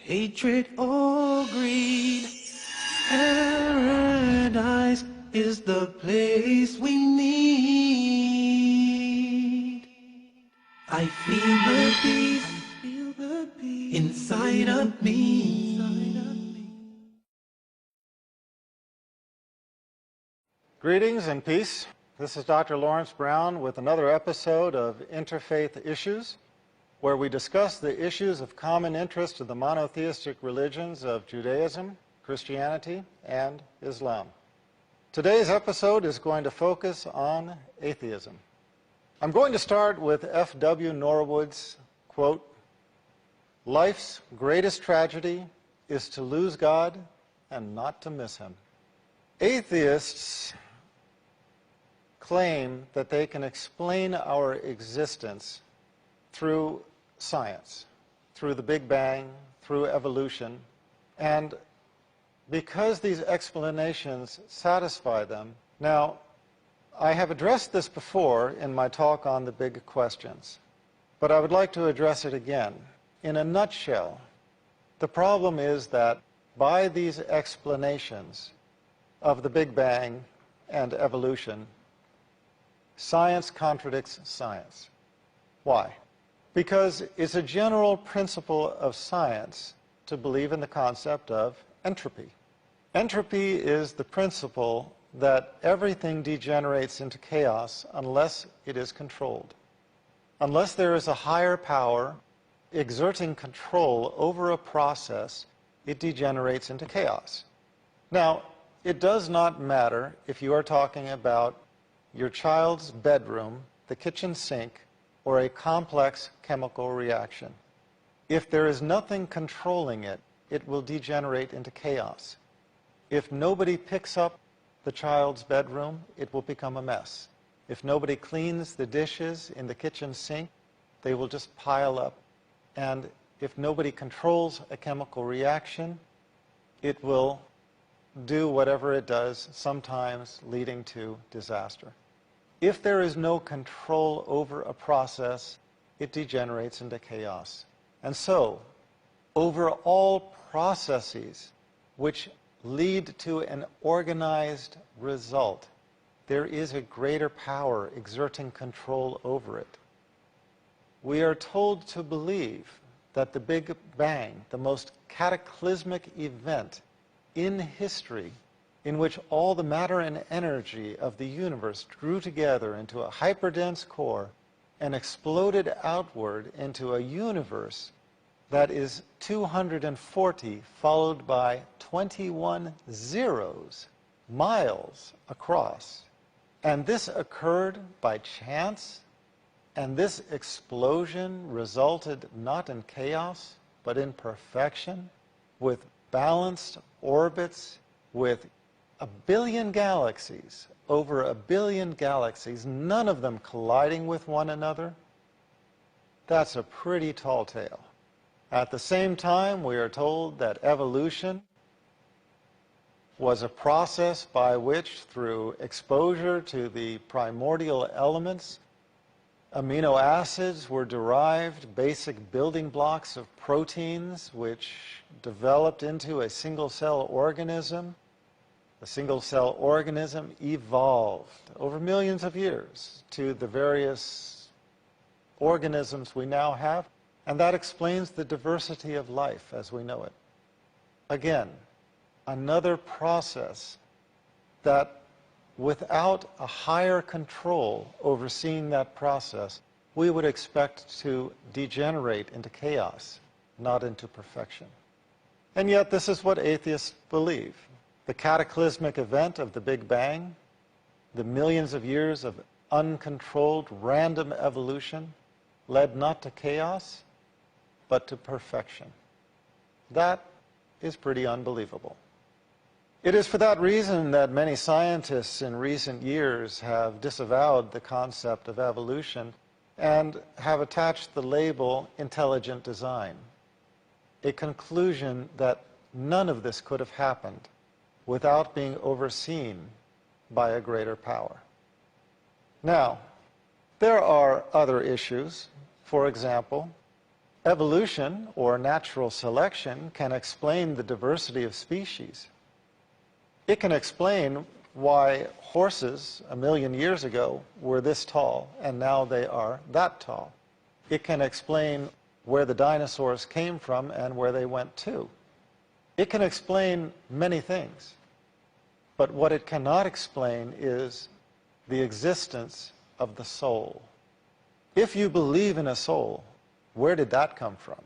Hatred or greed, paradise is the place we need. I feel the peace inside of me. Greetings and peace. This is Dr. Laurence Brown with another episode of Interfaith Issues, where we discuss the issues of common interest to the monotheistic religions of Judaism, Christianity, and Islam. Today's episode is going to focus on atheism. I'm going to start with F.W. Norwood's quote, "Life's greatest tragedy is to lose God and not to miss him." Atheists claim that they can explain our existence through science, through the Big Bang, through evolution, and because these explanations satisfy them. Now, I have addressed this before in my talk on the big questions, but I would like to address it again. In a nutshell, the problem is that by these explanations of the Big Bang and evolution, science contradicts science. Why? Because it's a general principle of science to believe in the concept of entropy. Entropy is the principle that everything degenerates into chaos unless it is controlled. Unless there is a higher power exerting control over a process, it degenerates into chaos. Now, it does not matter if you are talking about your child's bedroom, the kitchen sink, or a complex chemical reaction. If there is nothing controlling it, it will degenerate into chaos. If nobody picks up the child's bedroom, it will become a mess. If nobody cleans the dishes in the kitchen sink, they will just pile up. And if nobody controls a chemical reaction, it will do whatever it does, sometimes leading to disaster. If there is no control over a process, it degenerates into chaos. And so, over all processes which lead to an organized result, there is a greater power exerting control over it. We are told to believe that the Big Bang, the most cataclysmic event in history, in which all the matter and energy of the universe drew together into a hyperdense core and exploded outward into a universe that is 240 followed by 21 zeros, miles across. And this occurred by chance, and this explosion resulted not in chaos, but in perfection, with balanced orbits, with a billion galaxies, over a billion galaxies, none of them colliding with one another. That's a pretty tall tale. At the same time, we are told that evolution was a process by which, through exposure to the primordial elements, amino acids were derived, basic building blocks of proteins, which developed into a single-cell organism. The single-cell organism evolved over millions of years to the various organisms we now have, and that explains the diversity of life as we know it. Again, another process that, without a higher control overseeing that process, we would expect to degenerate into chaos, not into perfection. And yet this is what atheists believe. The cataclysmic event of the Big Bang, the millions of years of uncontrolled random evolution, led not to chaos, but to perfection. That is pretty unbelievable. It is for that reason that many scientists in recent years have disavowed the concept of evolution and have attached the label intelligent design, a conclusion that none of this could have happened without being overseen by a greater power. Now, there are other issues. For example, Evolution, or natural selection, can explain the diversity of species. It can explain why horses 1,000,000 years ago were this tall and now they are that tall. It can explain where the dinosaurs came from and where they went to. It can explain many things. But what it cannot explain is the existence of the soul. If you believe in a soul, where did that come from?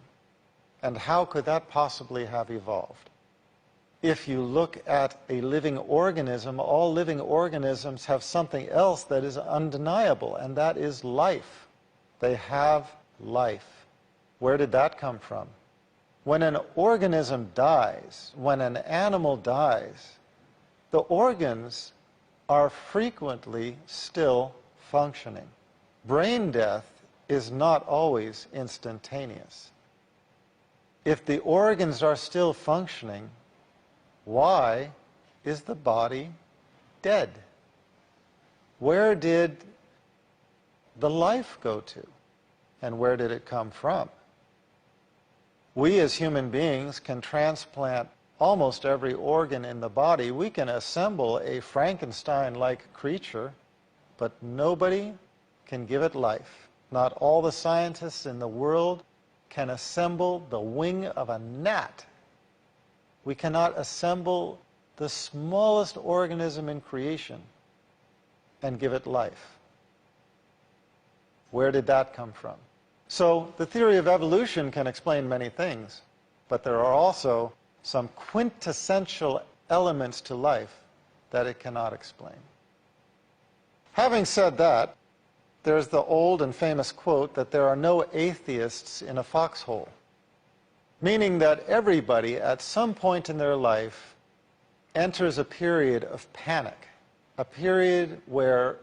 And how could that possibly have evolved? If you look at a living organism, all living organisms have something else that is undeniable, and that is life. They have life. Where did that come from? When an organism dies, when an animal dies, the organs are frequently still functioning. Brain death is not always instantaneous. If the organs are still functioning, why is the body dead? Where did the life go to? And where did it come from? We as human beings can transplant almost every organ in the body. We can assemble a Frankenstein-like creature, but nobody can give it life. Not all the scientists in the world can assemble the wing of a gnat. We cannot assemble the smallest organism in creation and give it life. Where did that come from? So the theory of evolution can explain many things, but there are also some quintessential elements to life that it cannot explain. Having said that, there's the old and famous quote that there are no atheists in a foxhole, meaning that everybody at some point in their life enters a period of panic, a period where,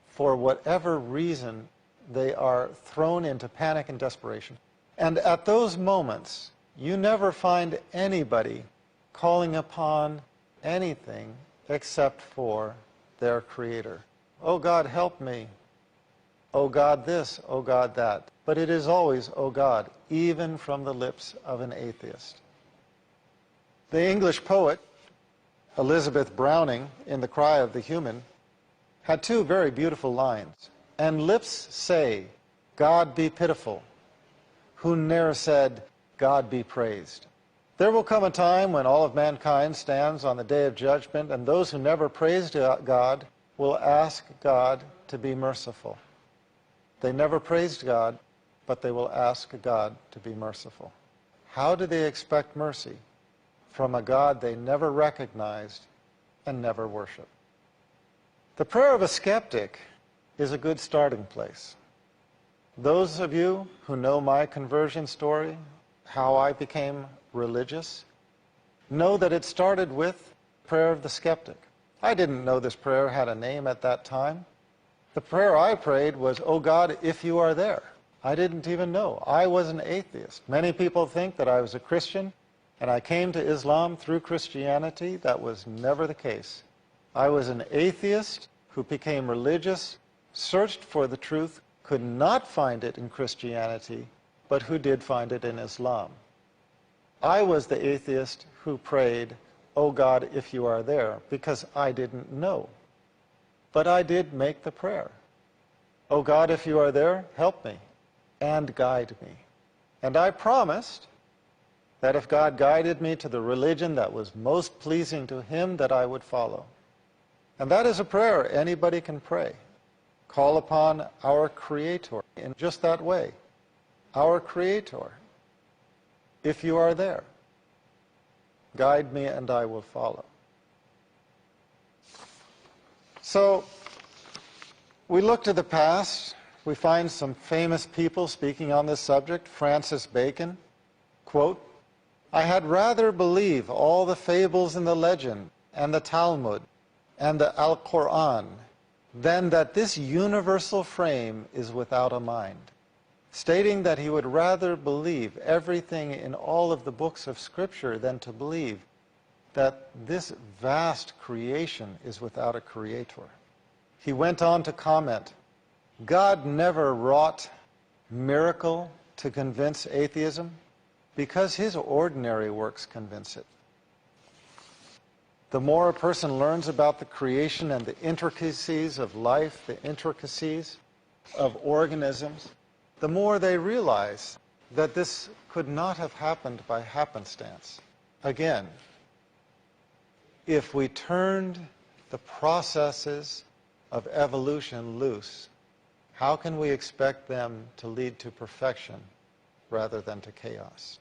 for whatever reason, they are thrown into panic and desperation. And at those moments, you never find anybody calling upon anything except for their Creator. Oh God, help me. Oh God this, oh God that. But it is always, oh God, even from the lips of an atheist. The English poet Elizabeth Browning, in The Cry of the Human, had two very beautiful lines. And lips say, God be pitiful, who ne'er said, God be praised. There will come a time when all of mankind stands on the day of judgment, and those who never praised God will ask God to be merciful. They never praised God, but they will ask God to be merciful. How do they expect mercy from a God they never recognized and never worshiped? The prayer of a skeptic is a good starting place. Those of you who know my conversion story, how I became religious, know that it started with prayer of the skeptic. I didn't know this prayer had a name at that time. The prayer I prayed was, oh God, if you are there. I didn't even know. I was an atheist. Many people think that I was a Christian and I came to Islam through Christianity. That was never the case. I was an atheist who became religious, searched for the truth, could not find it in Christianity, but who did find it in Islam. I was the atheist who prayed, oh God, if you are there, because I didn't know. But I did make the prayer. Oh God, if you are there, help me and guide me. And I promised that if God guided me to the religion that was most pleasing to Him, that I would follow. And that is a prayer anybody can pray. Call upon our Creator in just that way. Our Creator, if you are there, guide me and I will follow. So, we look to the past. We find some famous people speaking on this subject. Francis Bacon, quote, I had rather believe all the fables in the legend and the Talmud and the Al-Quran than that this universal frame is without a mind, stating that he would rather believe everything in all of the books of Scripture than to believe that this vast creation is without a creator. He went on to comment, God never wrought miracle to convince atheism? Because his ordinary works convince it. The more a person learns about the creation and the intricacies of life, the intricacies of organisms, the more they realize that this could not have happened by happenstance. Again, if we turned the processes of evolution loose, how can we expect them to lead to perfection rather than to chaos?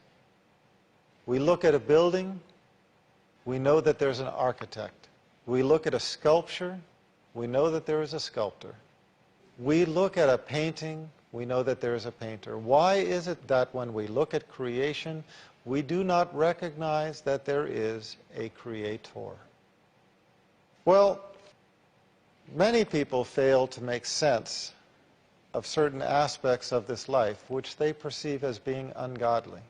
We look at a building, we know that there's an architect. We look at a sculpture, we know that there is a sculptor. We look at a painting, we know that there is a painter. Why is it that when we look at creation, we do not recognize that there is a creator? Well, many people fail to make sense of certain aspects of this life which they perceive as being ungodly.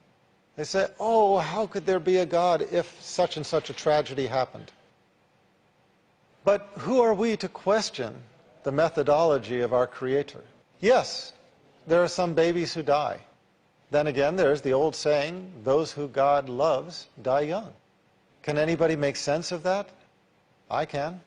They say, oh, how could there be a God if such and such a tragedy happened? But who are we to question the methodology of our Creator? Yes, there are some babies who die. Then again, there's the old saying, those who God loves die young. Can anybody make sense of that? I can.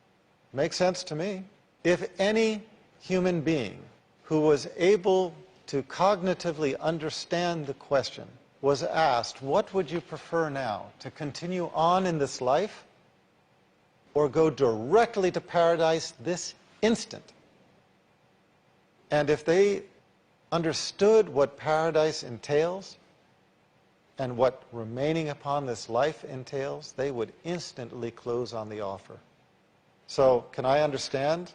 Makes sense to me. If any human being who was able to cognitively understand the question was asked, what would you prefer now, to continue on in this life or go directly to paradise this instant? And if they understood what paradise entails and what remaining upon this life entails, they would instantly close on the offer. So, can I understand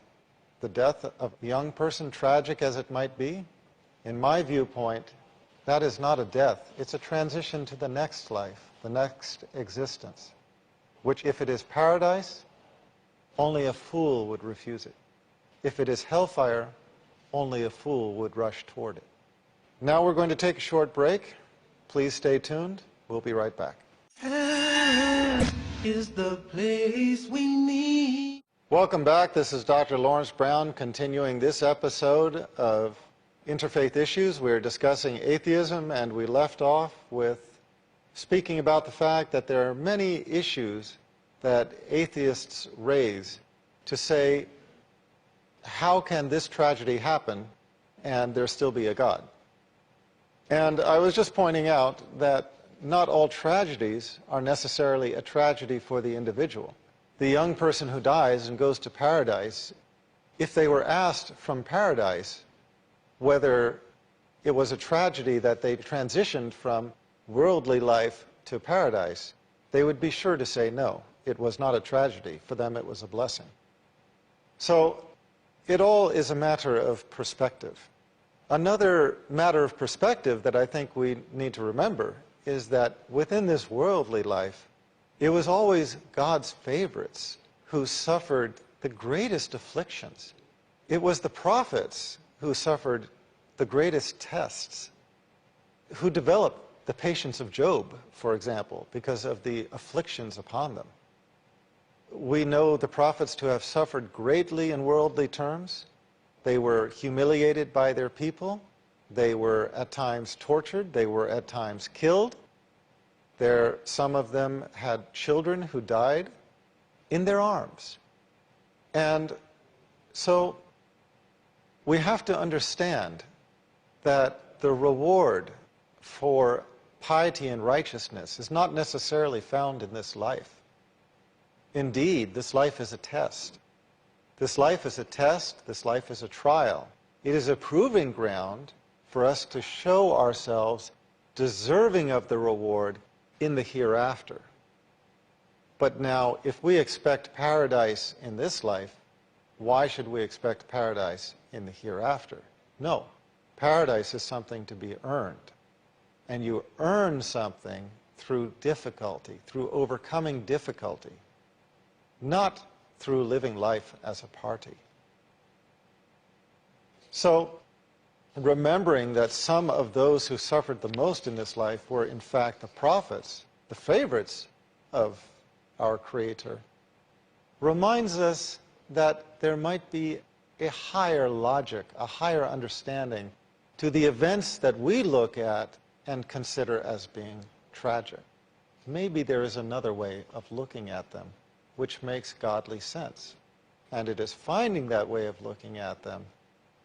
the death of a young person, tragic as it might be? In my viewpoint, that is not a death. It's a transition to the next life, the next existence, which if it is paradise, only a fool would refuse it. If it is hellfire, only a fool would rush toward it. Now we're going to take a short break. Please stay tuned. We'll be right back. Heaven is the place we need. Welcome back. This is Dr. Laurence Brown continuing this episode of Interfaith Issues. We're discussing atheism, and we left off with speaking about the fact that there are many issues that atheists raise to say, how can this tragedy happen and there still be a God? And I was just pointing out that not all tragedies are necessarily a tragedy for the individual. The young person who dies and goes to paradise, if they were asked from paradise whether it was a tragedy that they transitioned from worldly life to paradise, they would be sure to say no, it was not a tragedy. For them it was a blessing. So it all is a matter of perspective. Another matter of perspective that I think we need to remember is that within this worldly life, it was always God's favorites who suffered the greatest afflictions. It was the prophets who suffered the greatest tests, who developed the patience of Job, for example, because of the afflictions upon them. We know the prophets to have suffered greatly in worldly terms. They were humiliated by their people. They were at times tortured. They were at times killed. Some of them had children who died in their arms. And so we have to understand that the reward for piety and righteousness is not necessarily found in this life. Indeed, this life is a test. This life is a test. This life is a trial. It is a proving ground for us to show ourselves deserving of the reward in the hereafter. But now, if we expect paradise in this life, why should we expect paradise in the hereafter? No. Paradise is something to be earned. And you earn something through difficulty, through overcoming difficulty, not through living life as a party. So, remembering that some of those who suffered the most in this life were in fact the prophets, the favorites of our Creator, reminds us that there might be a higher logic, a higher understanding to the events that we look at and consider as being tragic. Maybe there is another way of looking at them which makes godly sense. And it is finding that way of looking at them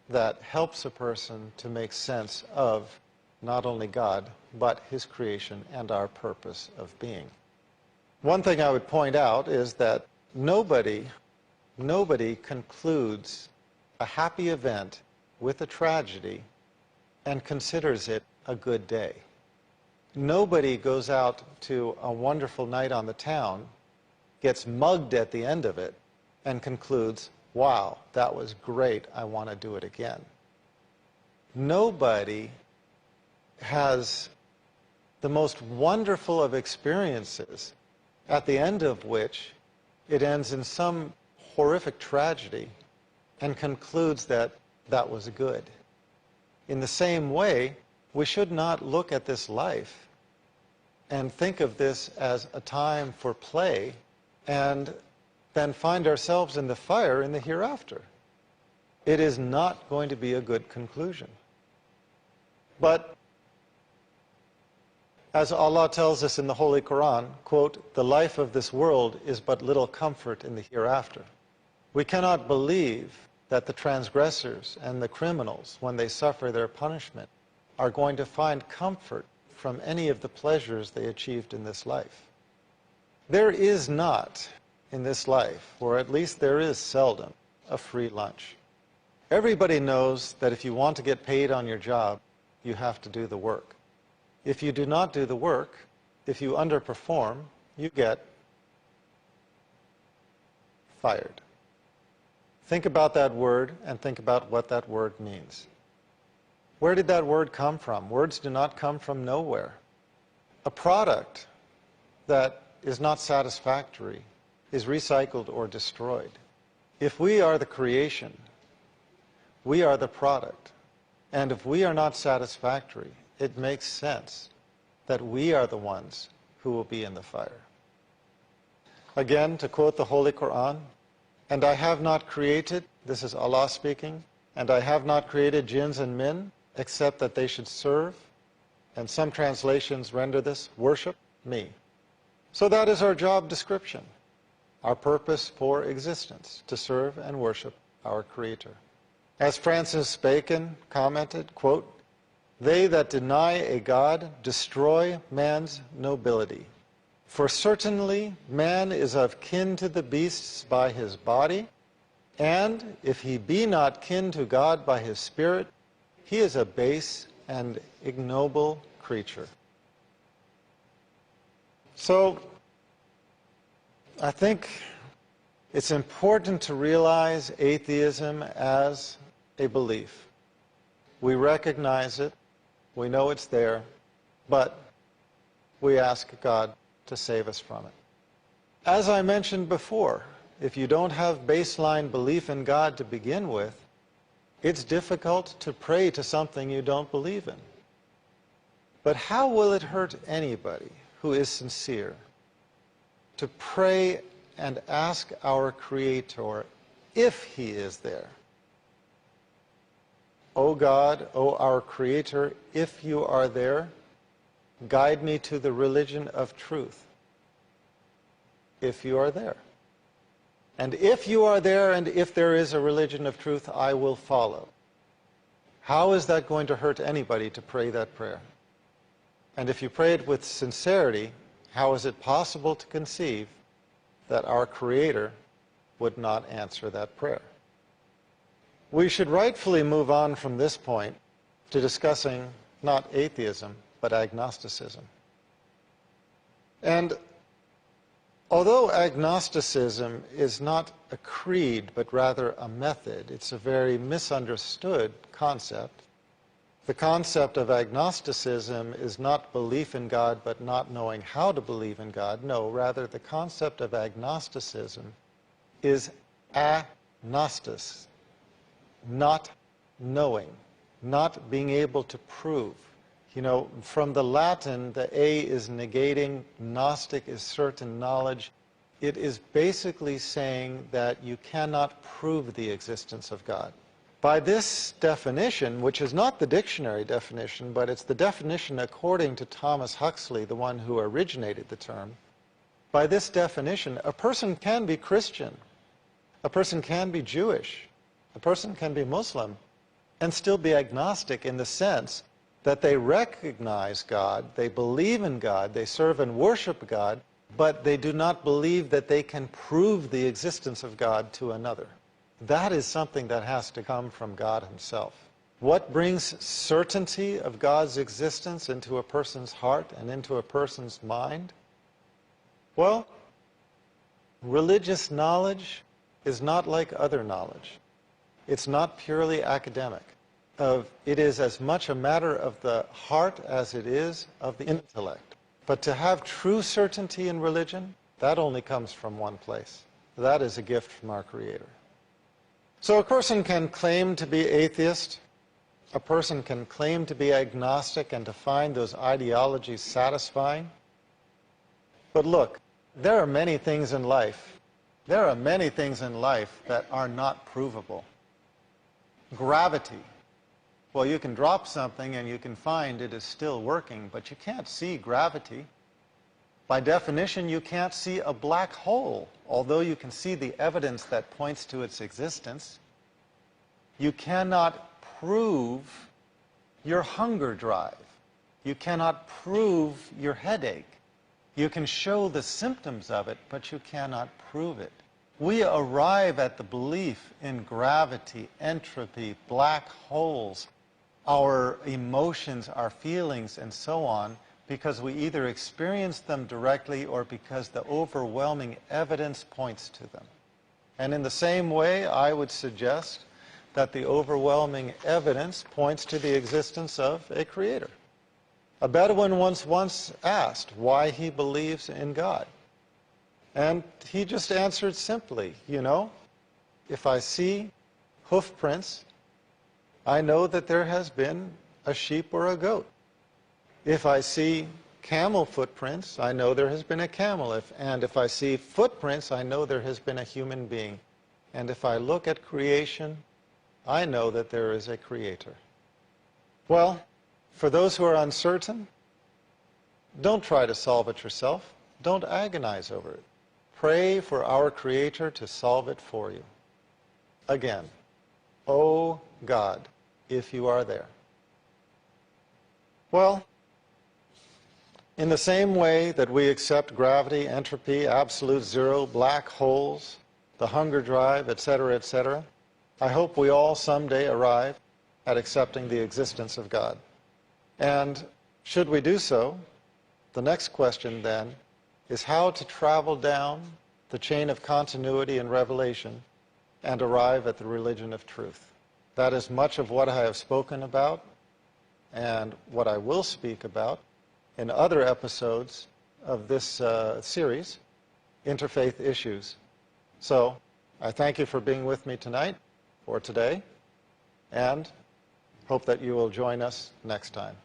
that helps a person to make sense of not only God, but his creation and our purpose of being. One thing I would point out is that nobody concludes a happy event with a tragedy and considers it a good day. Nobody goes out to a wonderful night on the town, gets mugged at the end of it, and concludes, wow, that was great, I want to do it again. Nobody has the most wonderful of experiences, at the end of which it ends in some horrific tragedy and concludes that that was good. In the same way, we should not look at this life and think of this as a time for play and then find ourselves in the fire in the hereafter. It is not going to be a good conclusion. But as Allah tells us in the Holy Quran, quote, "The life of this world is but little comfort in the hereafter." We cannot believe that the transgressors and the criminals, when they suffer their punishment, are going to find comfort from any of the pleasures they achieved in this life. There is not in this life, or at least there is seldom, a free lunch. Everybody knows that if you want to get paid on your job, you have to do the work. If you do not do the work, if you underperform, you get fired. Think about that word and think about what that word means. Where did that word come from? Words do not come from nowhere. A product that is not satisfactory is recycled or destroyed. If we are the creation, we are the product. And if we are not satisfactory, it makes sense that we are the ones who will be in the fire. Again, to quote the Holy Quran, "And I have not created," this is Allah speaking, "and I have not created jinns and men except that they should serve," and some translations render this, "worship me." So that is our job description, our purpose for existence, to serve and worship our Creator. As Francis Bacon commented, quote, "They that deny a God destroy man's nobility. For certainly man is of kin to the beasts by his body, and if he be not kin to God by his spirit, he is a base and ignoble creature." So, I think it's important to realize atheism as a belief. We recognize it, we know it's there, but we ask God to save us from it. As I mentioned before, if you don't have baseline belief in God to begin with, it's difficult to pray to something you don't believe in. But how will it hurt anybody who is sincere to pray and ask our Creator, if He is there, "O God, O our Creator, if you are there, guide me to the religion of truth," if you are there. And if you are there, and if there is a religion of truth, I will follow. How is that going to hurt anybody to pray that prayer? And if you pray it with sincerity, how is it possible to conceive that our Creator would not answer that prayer? We should rightfully move on from this point to discussing not atheism, but agnosticism. And although agnosticism is not a creed, but rather a method, it's a very misunderstood concept. The concept of agnosticism is not belief in God, but not knowing how to believe in God. No, rather the concept of agnosticism is agnostis, not knowing, not being able to prove. You know, from the Latin, the A is negating, Gnostic is certain knowledge. It is basically saying that you cannot prove the existence of God. By this definition, which is not the dictionary definition, but it's the definition according to Thomas Huxley, the one who originated the term, by this definition, a person can be Christian, a person can be Jewish, a person can be Muslim, and still be agnostic in the sense that they recognize God, they believe in God, they serve and worship God, but they do not believe that they can prove the existence of God to another. That is something that has to come from God himself. What brings certainty of God's existence into a person's heart and into a person's mind? Well, religious knowledge is not like other knowledge. It's not purely academic. It is as much a matter of the heart as it is of the intellect. But to have true certainty in religion, that only comes from one place. That is a gift from our Creator. So a person can claim to be atheist, a person can claim to be agnostic and to find those ideologies satisfying. But look, there are many things in life. There are many things in life that are not provable. Gravity. Well, you can drop something and you can find it is still working, but you can't see gravity. By definition, you can't see a black hole, although you can see the evidence that points to its existence. You cannot prove your hunger drive. You cannot prove your headache. You can show the symptoms of it, but you cannot prove it. We arrive at the belief in gravity, entropy, black holes, our emotions, our feelings, and so on, because we either experience them directly or because the overwhelming evidence points to them. And in the same way, I would suggest that the overwhelming evidence points to the existence of a Creator. A Bedouin once asked why he believes in God. And he just answered simply, you know, if I see hoof prints, I know that there has been a sheep or a goat. If I see camel footprints, I know there has been a camel. And if I see footprints, I know there has been a human being. And if I look at creation, I know that there is a Creator. Well, for those who are uncertain, don't try to solve it yourself. Don't agonize over it. Pray for our Creator to solve it for you. Again, oh God, if you are there. Well, in the same way that we accept gravity, entropy, absolute zero, black holes, the hunger drive, etc., I hope we all someday arrive at accepting the existence of God. And should we do so, the next question then is how to travel down the chain of continuity and revelation and arrive at the religion of truth. That is much of what I have spoken about and what I will speak about in other episodes of this series, Interfaith Issues. So I thank you for being with me tonight, or today, and hope that you will join us next time.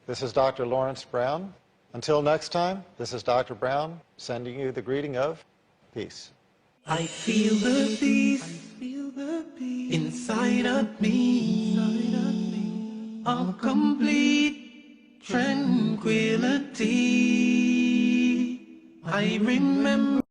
This is Dr. Laurence Brown. Until next time, this is Dr. Brown sending you the greeting of peace. I feel the peace inside of me, of complete tranquility. I remember